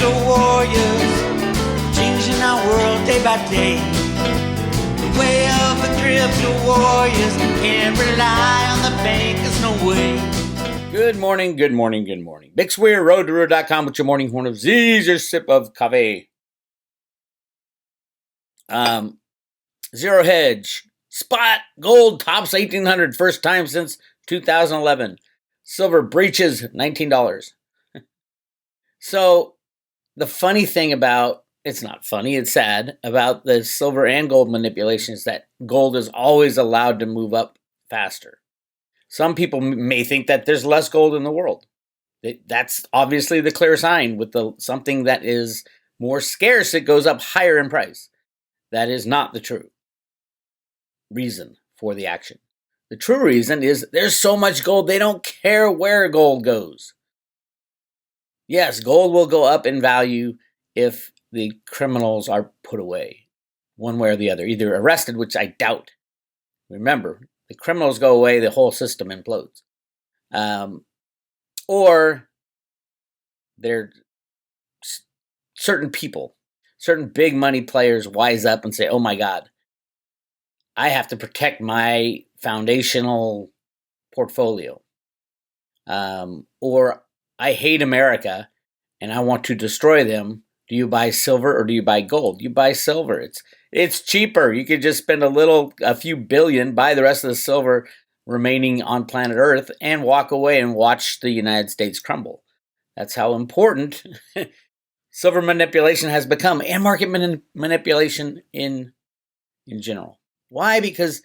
crypto warriors, changing our world day by day. The way of the crypto warriors, can't rely on the bankers, no way. Good morning, good morning, good morning. Bix Weir, roadtoroad.com with your morning horn of Z's, your sip of coffee. Zero hedge. Spot gold tops 1,800, first time since 2011. Silver breaches $19. So the funny thing about, it's not funny, it's sad, about the silver and gold manipulation is that gold is always allowed to move up faster. Some people may think that there's less gold in the world. That's obviously the clear sign. With something that is more scarce, it goes up higher in price. That is not the true reason for the action. The true reason is there's so much gold, they don't care where gold goes. Yes, gold will go up in value if the criminals are put away, one way or the other, either arrested, which I doubt. Remember, the criminals go away, the whole system implodes. Or there certain people, certain big money players wise up and say, oh my God, I have to protect my foundational portfolio. Or I hate America and I want to destroy them. Do you buy silver or do you buy gold? You buy silver. It's cheaper. You could just spend a few billion, buy the rest of the silver remaining on planet Earth, and walk away and watch the United States crumble. That's how important silver manipulation has become, and market manipulation in general. Why? Because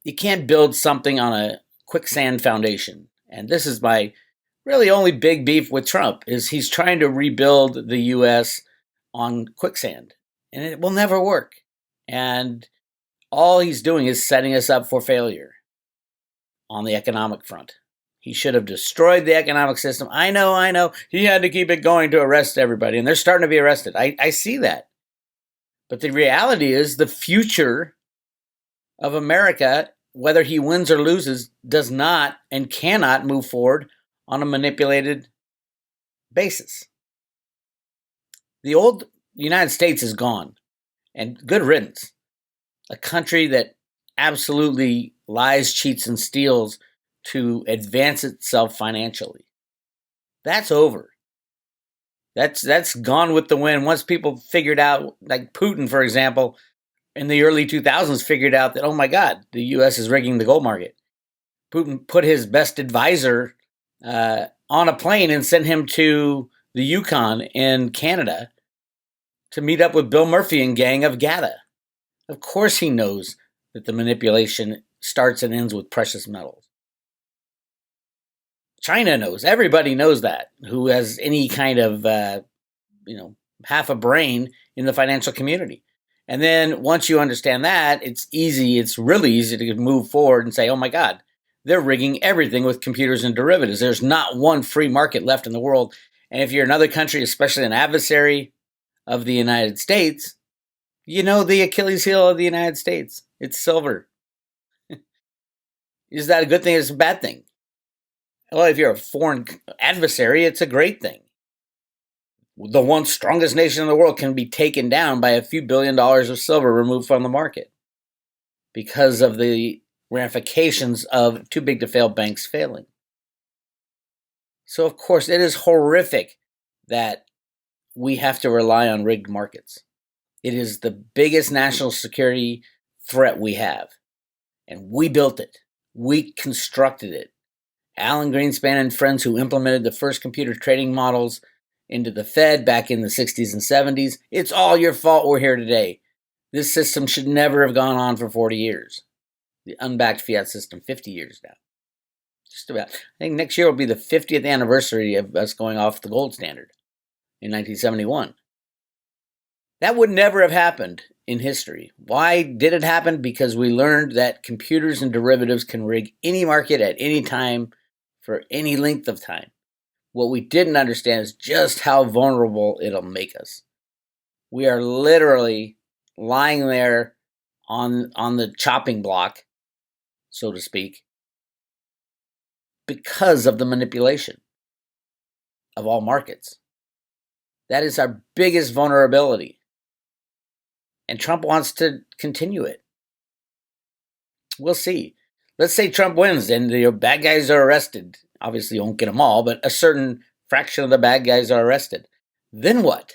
you can't build something on a quicksand foundation. And this is my really only big beef with Trump, is he's trying to rebuild the U.S. on quicksand. And it will never work. And all he's doing is setting us up for failure on the economic front. He should have destroyed the economic system. I know. He had to keep it going to arrest everybody. And they're starting to be arrested. I see that. But the reality is the future of America, whether he wins or loses, does not and cannot move forward on a manipulated basis. The old United States is gone, and good riddance. A country that absolutely lies, cheats, and steals to advance itself financially. That's over. That's gone with the wind. Once people figured out, like Putin, for example, in the early 2000s, figured out that, oh my God, the U.S. is rigging the gold market. Putin put his best advisor on a plane and sent him to the Yukon in Canada to meet up with Bill Murphy and gang of GATA. Of course he knows that the manipulation starts and ends with precious metals. China knows. Everybody knows that, who has any kind of, half a brain in the financial community. And then once you understand that, it's really easy to move forward and say, oh my God, they're rigging everything with computers and derivatives. There's not one free market left in the world. And if you're another country, especially an adversary of the United States, you know the Achilles heel of the United States. It's silver. Is that a good thing or is it a bad thing? Well, if you're a foreign adversary, it's a great thing. The once strongest nation in the world can be taken down by a few $1 billion of silver removed from the market because of the ramifications of too big to fail banks failing. So, of course, it is horrific that we have to rely on rigged markets. It is the biggest national security threat we have. And we built it. We constructed it. Alan Greenspan and friends who implemented the first computer trading models into the Fed back in the 60s and 70s. It's all your fault we're here today. This system should never have gone on for 40 years. The unbacked fiat system, 50 years now. Just about. I think next year will be the 50th anniversary of us going off the gold standard in 1971. That would never have happened in history. Why did it happen? Because we learned that computers and derivatives can rig any market at any time for any length of time. What we didn't understand is just how vulnerable it'll make us. We are literally lying there on the chopping block, so to speak, because of the manipulation of all markets. That is our biggest vulnerability. And Trump wants to continue it. We'll see. Let's say Trump wins and the bad guys are arrested. Obviously, you won't get them all, but a certain fraction of the bad guys are arrested. Then what?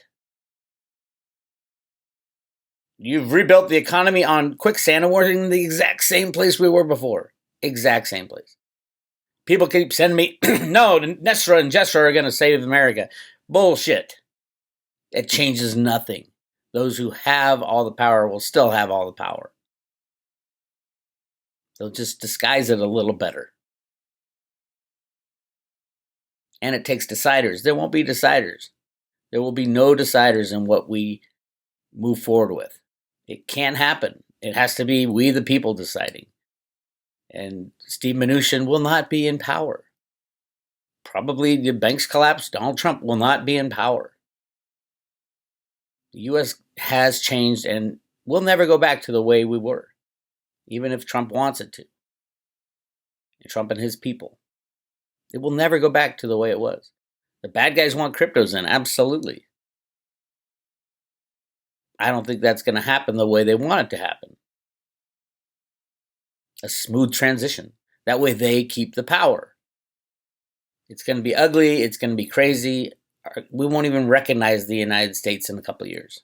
You've rebuilt the economy on quicksand and we're in the exact same place we were before. Exact same place. People keep sending me, no, Nesra and Jessra are going to save America. Bullshit. It changes nothing. Those who have all the power will still have all the power. They'll just disguise it a little better. And it takes deciders. There won't be deciders. There will be no deciders in what we move forward with. It can't happen. It has to be we the people deciding. And Steve Mnuchin will not be in power. Probably the banks collapse. Donald Trump will not be in power. The U.S. has changed and we'll never go back to the way we were, even if Trump wants it to. And Trump and his people. It will never go back to the way it was. The bad guys want cryptos in, absolutely. I don't think that's going to happen the way they want it to happen. A smooth transition. That way they keep the power. It's going to be ugly. It's going to be crazy. We won't even recognize the United States in a couple of years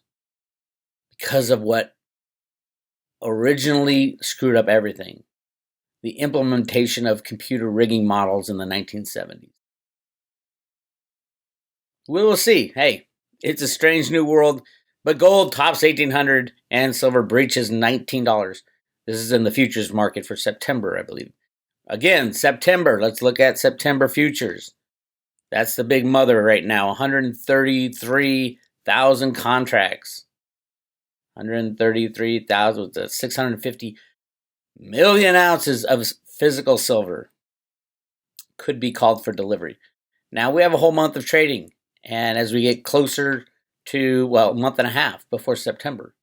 because of what originally screwed up everything. The implementation of computer rigging models in the 1970s. We will see. Hey, it's a strange new world, but gold tops 1,800 and silver breaches $19. This is in the futures market for September, I believe. Again, September. Let's look at September futures. That's the big mother right now. 133,000 contracts. 133,000 with 650 million ounces of physical silver could be called for delivery. Now we have a whole month of trading. And as we get closer to, a month and a half before September,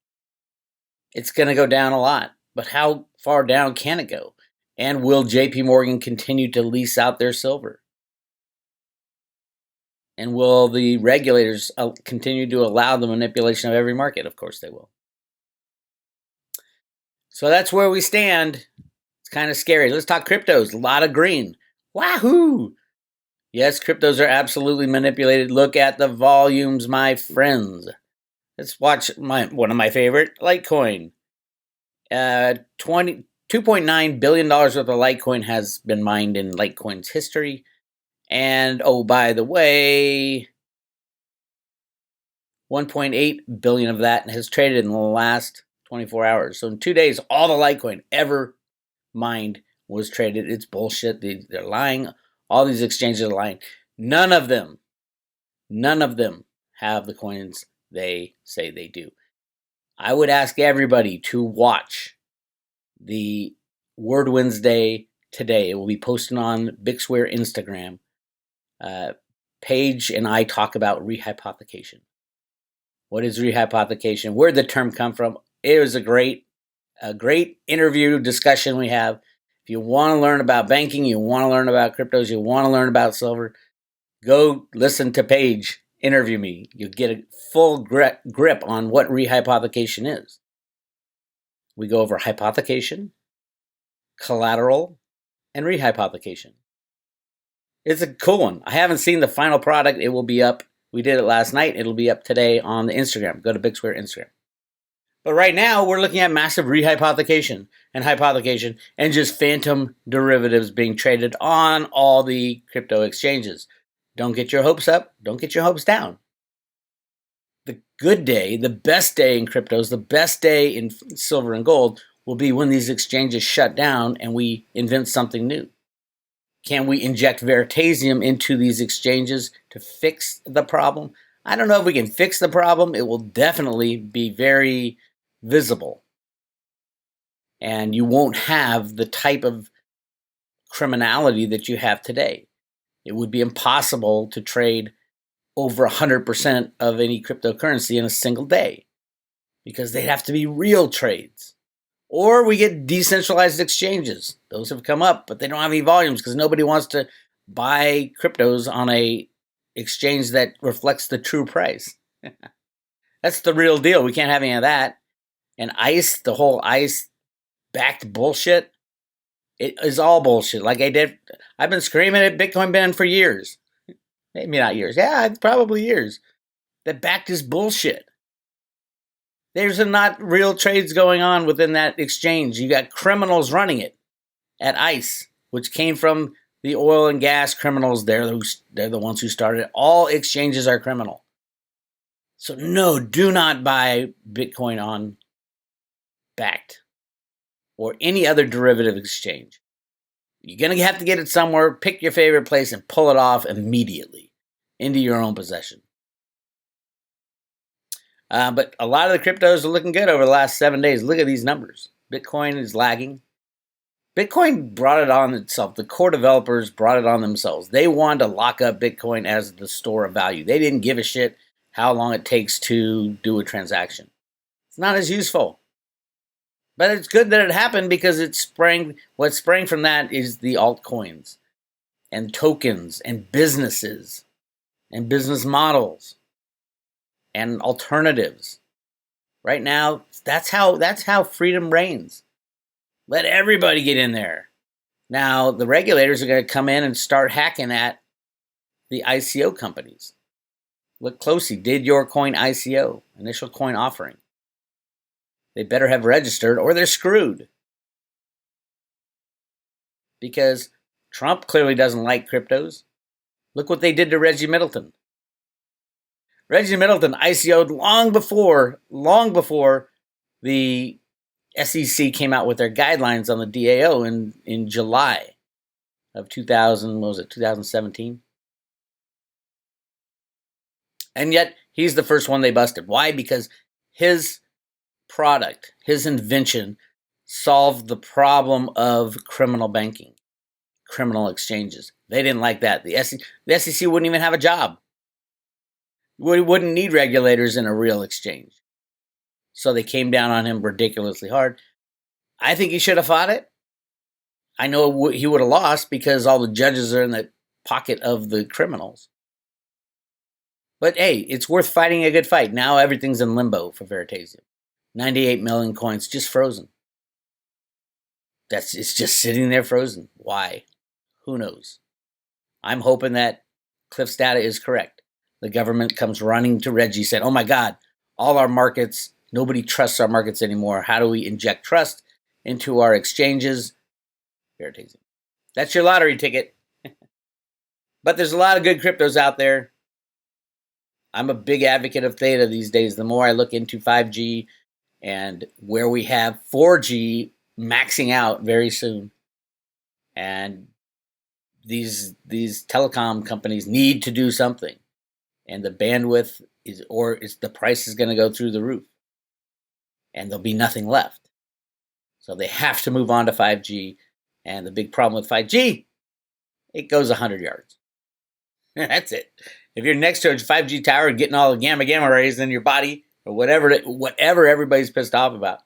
it's going to go down a lot. But how far down can it go? And will JP Morgan continue to lease out their silver? And will the regulators continue to allow the manipulation of every market? Of course they will. So that's where we stand. It's kind of scary. Let's talk cryptos. A lot of green. Wahoo! Yes, cryptos are absolutely manipulated. Look at the volumes, my friends. Let's watch one of my favorite, Litecoin. $2.9 billion worth of Litecoin has been mined in Litecoin's history. And, oh, by the way, 1.8 billion of that has traded in the last 24 hours. So in 2 days, all the Litecoin ever mined was traded. It's bullshit. They're lying. All these exchanges are lying. None of them have the coins they say they do. I would ask everybody to watch the Word Wednesday today. It will be posted on Bix Weir Instagram. Paige and I talk about rehypothecation. What is rehypothecation? Where did the term come from? It was a great interview discussion we have. If you want to learn about banking, you want to learn about cryptos, you want to learn about silver, go listen to Paige interview me. You'll get a full grip on what rehypothecation is. We go over hypothecation, collateral, and rehypothecation. It's a cool one. I haven't seen the final product. It will be up. We did it last night. It'll be up today on the Instagram. Go to Bix Weir Instagram. But right now, we're looking at massive rehypothecation and hypothecation and just phantom derivatives being traded on all the crypto exchanges. Don't get your hopes up. Don't get your hopes down. The good day, the best day in cryptos, the best day in silver and gold will be when these exchanges shut down and we invent something new. Can we inject Veritasium into these exchanges to fix the problem? I don't know if we can fix the problem. It will definitely be very visible. And you won't have the type of criminality that you have today. It would be impossible to trade over 100% of any cryptocurrency in a single day because they'd have to be real trades. Or we get decentralized exchanges. Those have come up, but they don't have any volumes because nobody wants to buy cryptos on a exchange that reflects the true price. That's the real deal. We can't have any of that. And ICE, the whole ICE-backed bullshit, it is all bullshit. I've been screaming at Bitcoin ban for years. Maybe not years. Yeah, probably years. That backed is bullshit. There's not real trades going on within that exchange. You got criminals running it at ICE, which came from the oil and gas criminals. They're the ones who started it. All exchanges are criminal. So no, do not buy Bitcoin on Backed or any other derivative exchange. You're going to have to get it somewhere. Pick your favorite place and pull it off immediately into your own possession. But a lot of the cryptos are looking good over the last 7 days. Look at these numbers. Bitcoin is lagging. Bitcoin brought it on itself. The core developers brought it on themselves. They wanted to lock up Bitcoin as the store of value. They didn't give a shit how long it takes to do a transaction. It's not as useful. But it's good that it happened because what sprang from that is the altcoins and tokens and businesses and business models and alternatives. Right now, that's how freedom reigns. Let everybody get in there. Now, the regulators are going to come in and start hacking at the ICO companies. Look closely. Did your coin ICO, initial coin offering? They better have registered or they're screwed. Because Trump clearly doesn't like cryptos. Look what they did to Reggie Middleton. Reggie Middleton ICO'd long before the SEC came out with their guidelines on the DAO in July of 2017? And yet, he's the first one they busted. Why? Because his product, his invention, solved the problem of criminal banking, criminal exchanges. They didn't like that. The SEC wouldn't even have a job. We wouldn't need regulators in a real exchange. So they came down on him ridiculously hard. I think he should have fought it. I know he would have lost because all the judges are in the pocket of the criminals. But hey, it's worth fighting a good fight. Now everything's in limbo for Veritasium. 98 million coins just frozen. It's just sitting there frozen. Why? Who knows? I'm hoping that Cliff's data is correct. The government comes running to Reggie, said, oh my God, all our markets, nobody trusts our markets anymore. How do we inject trust into our exchanges? Veritasium. That's your lottery ticket. But there's a lot of good cryptos out there. I'm a big advocate of Theta these days. The more I look into 5G and where we have 4G maxing out very soon, and these telecom companies need to do something, and the bandwidth the price is going to go through the roof, and there'll be nothing left. So they have to move on to 5G, and the big problem with 5G, it goes 100 yards. That's it. If you're next to a 5G tower getting all the gamma rays in your body, or whatever everybody's pissed off about,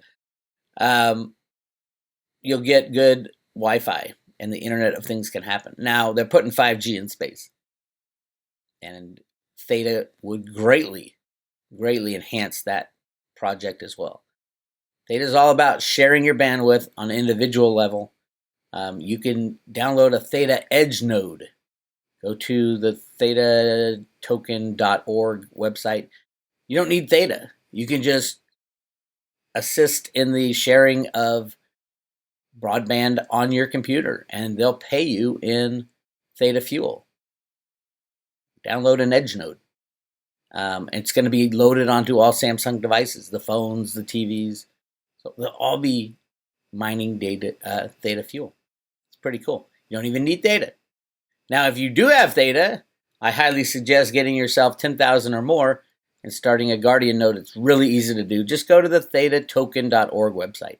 you'll get good Wi-Fi, and the Internet of Things can happen. Now, they're putting 5G in space. And Theta would greatly enhance that project as well. Theta is all about sharing your bandwidth on an individual level. You can download a Theta Edge node. Go to the thetatoken.org website. You don't need Theta. You can just assist in the sharing of broadband on your computer, and they'll pay you in Theta Fuel. Download an Edge node. It's going to be loaded onto all Samsung devices, the phones, the TVs. So they'll all be mining data, Theta Fuel. It's pretty cool. You don't even need Theta. Now, if you do have Theta, I highly suggest getting yourself 10,000 or more and starting a Guardian node. It's really easy to do. Just go to the thetatoken.org website.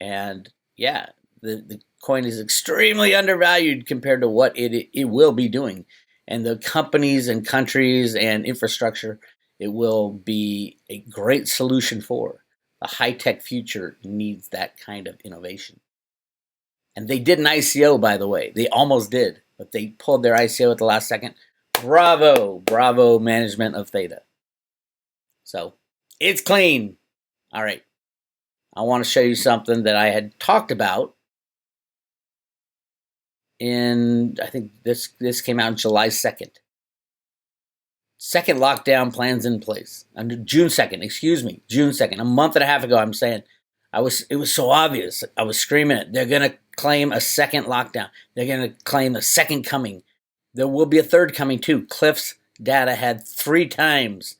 And yeah, the coin is extremely undervalued compared to what it will be doing. And the companies and countries and infrastructure it will be a great solution for. The high-tech future needs that kind of innovation. And they did an ICO, by the way. They almost did. but they pulled their ICO at the last second. Bravo management of Theta. So it's clean. All right. I want to show you something that I had talked about I think this came out on July 2nd. Second lockdown plans in place. June 2nd, June 2nd. A month and a half ago, I'm saying, it was so obvious. I was screaming it. They're going to claim a second lockdown. They're going to claim a second coming. There will be a third coming too. Cliff's data had 3 times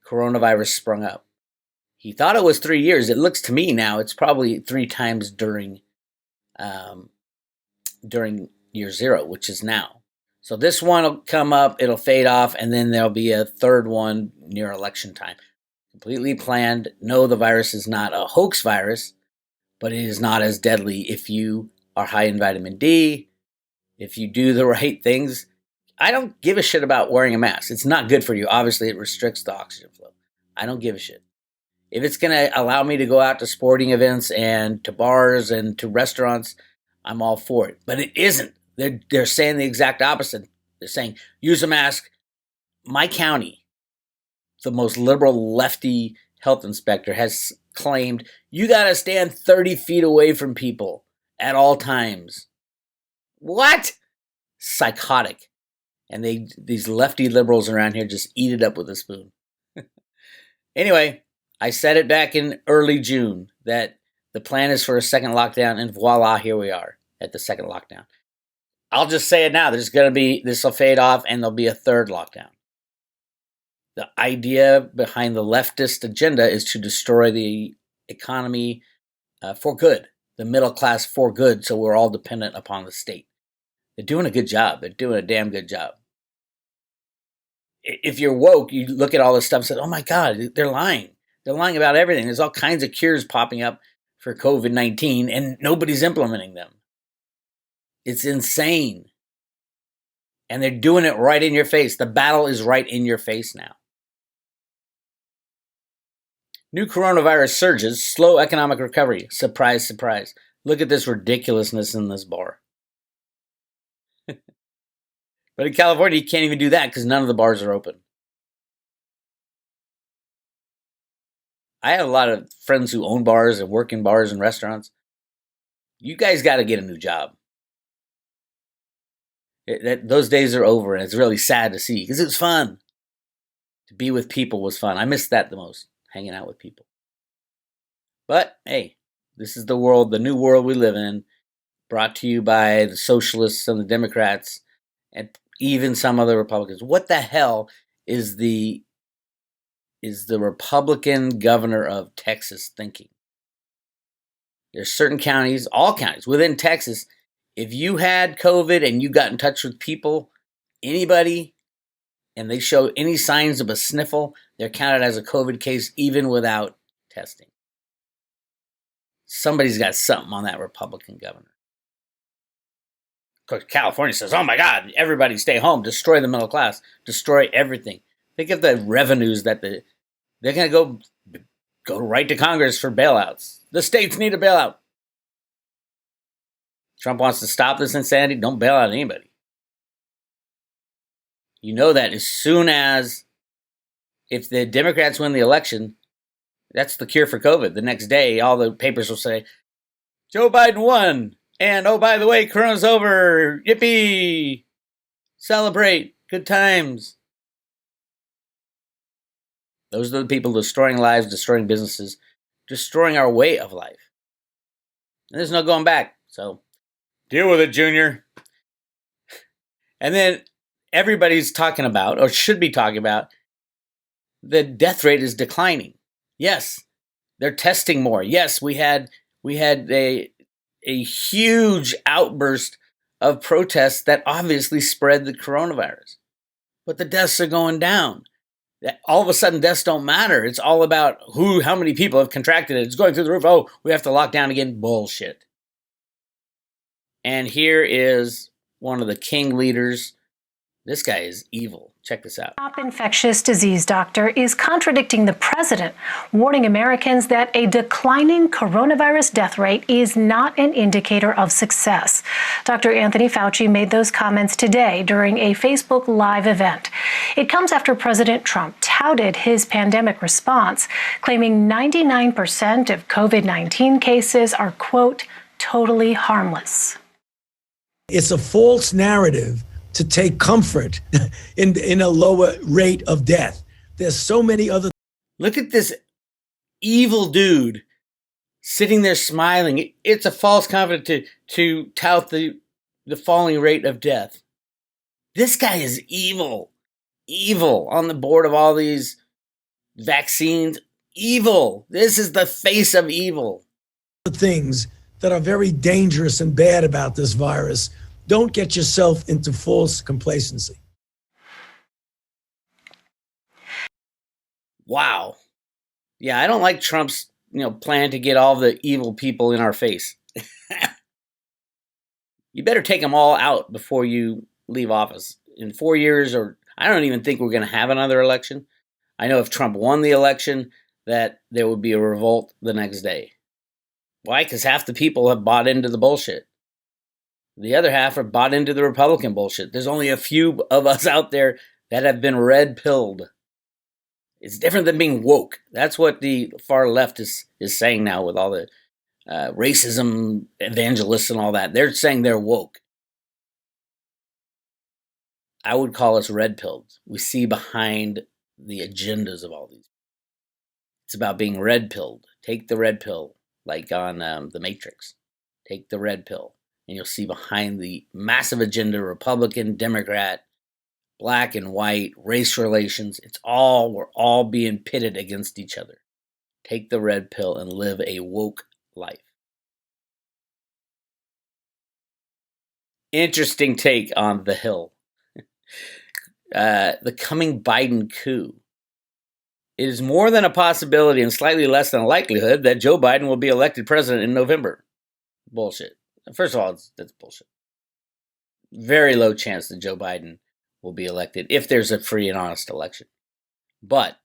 coronavirus sprung up. He thought it was 3 years. It looks to me now it's probably 3 times during year 0, which is now. So this one will come up, it'll fade off, and then there'll be a third one near election time. Completely planned. No, the virus is not a hoax virus, but it is not as deadly if you are high in vitamin D, if you do the right things. I don't give a shit about wearing a mask. It's not good for you. Obviously, it restricts the oxygen flow. I don't give a shit. If it's going to allow me to go out to sporting events and to bars and to restaurants, I'm all for it. But it isn't. They're saying the exact opposite. They're saying, use a mask. My county, the most liberal lefty health inspector, has claimed you got to stand 30 feet away from people at all times. What? Psychotic. And these lefty liberals around here just eat it up with a spoon. Anyway, I said it back in early June that the plan is for a second lockdown, and voila, here we are at the second lockdown. I'll just say it now. This will fade off, and there'll be a third lockdown. The idea behind the leftist agenda is to destroy the economy for good, the middle class for good, so we're all dependent upon the state. They're doing a good job. They're doing a damn good job. If you're woke, you look at all this stuff and say, oh my God, they're lying. They're lying about everything. There's all kinds of cures popping up for COVID-19, and nobody's implementing them. It's insane. And they're doing it right in your face. The battle is right in your face now. New coronavirus surges, slow economic recovery. Surprise, surprise. Look at this ridiculousness in this bar. But in California, you can't even do that because none of the bars are open. I have a lot of friends who own bars and work in bars and restaurants. You guys got to get a new job. Those days are over, and it's really sad to see because it was fun. To be with people was fun. I miss that the most, hanging out with people. But hey, this is the world, the new world we live in, brought to you by the socialists and the Democrats and even some other Republicans. What the hell is the Republican governor of Texas thinking? There's certain counties, all counties within Texas. If you had COVID and you got in touch with people, anybody, and they show any signs of a sniffle, they're counted as a COVID case even without testing. Somebody's got something on that Republican governor. Of course, California says, oh my God, everybody stay home, destroy the middle class, destroy everything. Think of the revenues that they're going to go right to Congress for bailouts. The states need a bailout. Trump wants to stop this insanity. Don't bail out anybody. You know that as soon as, if the Democrats win the election, that's the cure for COVID. The next day, all the papers will say, Joe Biden won. And, oh, by the way, Corona's over. Yippee. Celebrate. Good times. Those are the people destroying lives, destroying businesses, destroying our way of life. And there's no going back. So, deal with it, Junior. And then everybody's talking about, or should be talking about, the death rate is declining. Yes, they're testing more. Yes, we had a huge outburst of protests that obviously spread the coronavirus. But the deaths are going down. All of a sudden, deaths don't matter. It's all about how many people have contracted it. It's going through the roof. Oh, we have to lock down again. Bullshit. And here is one of the king leaders, This guy is evil. Check this out. Top infectious disease doctor is contradicting the president, warning Americans that a declining coronavirus death rate is not an indicator of success. Dr. Anthony Fauci made those comments today during a Facebook Live event. It comes after President Trump touted his pandemic response, claiming 99% of COVID-19 cases are, quote, totally harmless. It's a false narrative to take comfort in a lower rate of death. There's so many other. Look at this evil dude sitting there smiling. It's a false confidence to tout the falling rate of death. This guy is evil. Evil on the board of all these vaccines. Evil. This is the face of evil. Things that are very dangerous and bad about this virus. Don't get yourself into false complacency. Wow. Yeah, I don't like Trump's, plan to get all the evil people in our face. You better take them all out before you leave office. In 4 years, or I don't even think we're going to have another election. I know if Trump won the election, that there would be a revolt the next day. Why? Because half the people have bought into the bullshit. The other half are bought into the Republican bullshit. There's only a few of us out there that have been red-pilled. It's different than being woke. That's what the far left is saying now with all the racism evangelists and all that. They're saying they're woke. I would call us red-pilled. We see behind the agendas of all these. It's about being red-pilled. Take the red pill, like on The Matrix. Take the red pill. And you'll see behind the massive agenda, Republican, Democrat, black and white, race relations, we're all being pitted against each other. Take the red pill and live a woke life. Interesting take on the Hill. The coming Biden coup. It is more than a possibility and slightly less than a likelihood that Joe Biden will be elected president in November. Bullshit. First of all, that's bullshit. Very low chance that Joe Biden will be elected if there's a free and honest election. But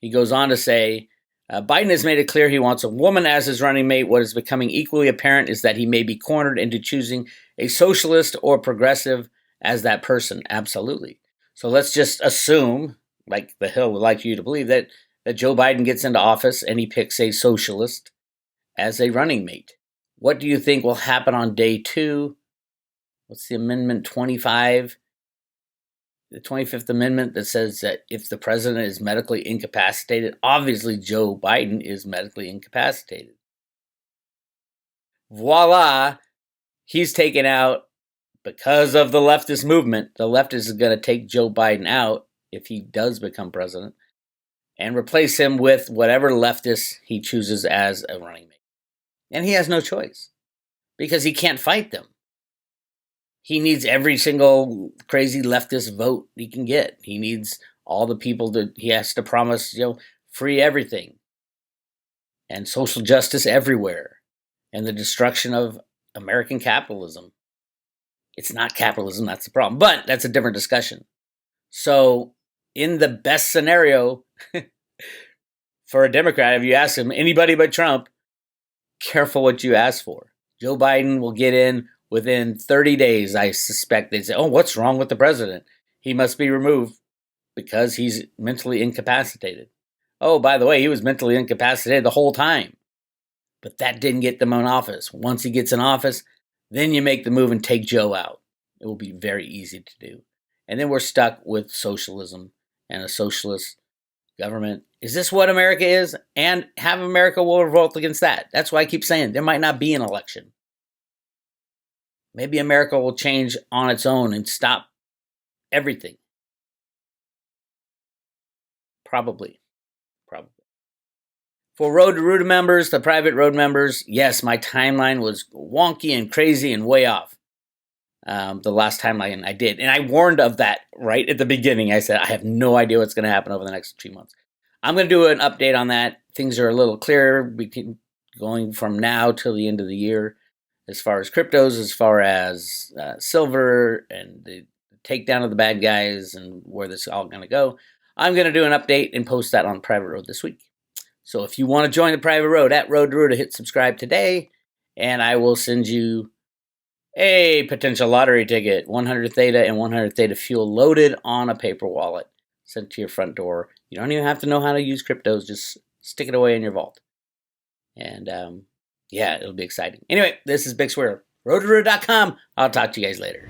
he goes on to say, Biden has made it clear he wants a woman as his running mate. What is becoming equally apparent is that he may be cornered into choosing a socialist or progressive as that person. Absolutely. So let's just assume, like the Hill would like you to believe, that Joe Biden gets into office and he picks a socialist as a running mate. What do you think will happen on day 2? What's the Amendment 25? The 25th Amendment that says that if the president is medically incapacitated, obviously Joe Biden is medically incapacitated. Voila, he's taken out because of the leftist movement. The leftist is going to take Joe Biden out if he does become president and replace him with whatever leftist he chooses as a running mate. And he has no choice because he can't fight them. He needs every single crazy leftist vote he can get. He needs all the people that he has to promise, free everything and social justice everywhere and the destruction of American capitalism. It's not capitalism, that's the problem, but that's a different discussion. So in the best scenario for a Democrat, if you ask him, anybody but Trump, careful what you ask for. Joe Biden will get in within 30 days. I suspect they'd say, oh, what's wrong with the president? He must be removed because he's mentally incapacitated. Oh, by the way, he was mentally incapacitated the whole time. But that didn't get them in office. Once he gets in office, then you make the move and take Joe out. It will be very easy to do. And then we're stuck with socialism and a socialist government. Is this what America is? And half of America will revolt against that. That's why I keep saying there might not be an election. Maybe America will change on its own and stop everything. Probably. For Road to Ruta members, the private road members, yes, my timeline was wonky and crazy and way off. The last timeline I did. And I warned of that right at the beginning. I said, I have no idea what's going to happen over the next 2 months. I'm going to do an update on that. Things are a little clearer going from now till the end of the year as far as cryptos, as far as silver and the takedown of the bad guys and where this is all going to go. I'm going to do an update and post that on Private Road this week. So if you want to join the Private Road at Road to Ruta, hit subscribe today, and I will send you a potential lottery ticket, 100 Theta and 100 Theta fuel loaded on a paper wallet, sent to your front door. You don't even have to know how to use cryptos. Just stick it away in your vault. And yeah, it'll be exciting. Anyway, this is Bix Weir, roadtoruta.com. I'll talk to you guys later.